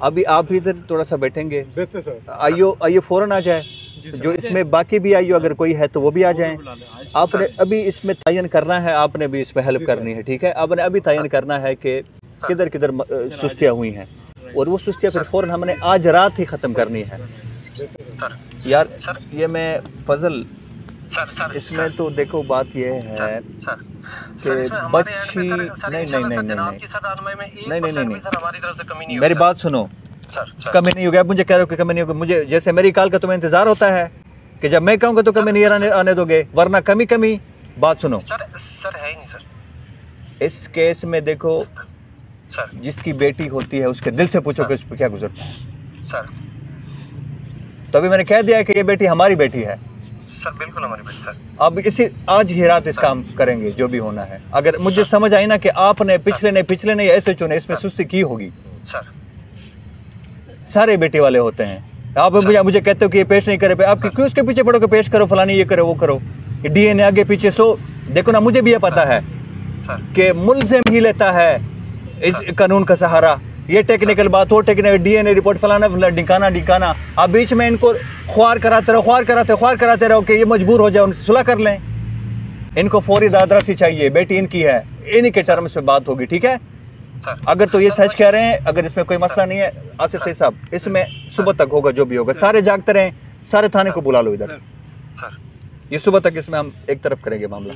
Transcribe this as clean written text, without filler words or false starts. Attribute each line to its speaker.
Speaker 1: अभी आप भी इधर थोड़ा सा बैठेंगे,
Speaker 2: बेहतर सर।
Speaker 1: आइयो फौरन आ जाए, जो इसमें बाकी भी आइयो अगर कोई है तो वो भी आ जाएं। आपने अभी इसमें तयन करना है, आपने भी इसमें हेल्प करनी है, ठीक है। आपने अभी तयन करना है कि किधर किधर सुस्तियाँ हुई हैं, और वो सुस्तियाँ फिर फौरन हमने आज रात ही ख़त्म करनी है यार। ये मैं फजल इसमें तो देखो बात ये है कि बच्ची नहीं, मेरी बात सुनो, कमी नहीं हो गया, मुझे कह रहे हो कि कमी नहीं होगी। मुझे जैसे मेरी कॉल का तुम्हें इंतजार होता है कि जब मैं कहूँगा तो कमी नहीं आने दोगे, वरना कमी। बात सुनो
Speaker 3: सर है ही नहीं सर।
Speaker 1: इस केस में देखो
Speaker 3: सर,
Speaker 1: जिसकी बेटी होती है उसके दिल से पूछो कि उस पर क्या गुजरता है
Speaker 3: सर।
Speaker 1: तो अभी मैंने कह दिया है कि ये बेटी हमारी बेटी है
Speaker 3: सर, बिल्कुल हमारी बेटी सर।
Speaker 1: अब इसी आज ही रात इस काम करेंगे जो भी होना है। अगर मुझे समझ आई ना कि आपने पिछले ने ऐसे चुने, इसमें सुस्ती की होगी
Speaker 3: सर।
Speaker 1: सारे बेटे वाले होते हैं। आप मुझे कहते हो कि ये पेश नहीं करे, आप क्यों उसके पीछे पड़ो कि पेश करो, फलानी ये करो वो करो, डीएनए आगे पीछे। सो देखो ना, मुझे भी ये पता है कि मुल्जिम ही लेता है इस कानून का सहारा। ये टेक्निकल बात हो, टेक्निकल डीएनए रिपोर्ट फलाना ढिकाना। आप बीच में इनको ख्वार कराते रहो कि ये मजबूर हो जाए, उनसे सुलह कर लें। इनको फौरी दादरसी चाहिए, बेटी इनकी है, इन्हीं के टर्म्स पे बात होगी, ठीक है। अगर तो ये सच कह रहे हैं, अगर इसमें कोई मसला नहीं है आसिफ सही साहब, इसमें सुबह तक होगा जो भी होगा। सारे जागते रहें, सारे थाने को बुला लो इधर, ये सुबह तक इसमें हम एक तरफ करेंगे मामला।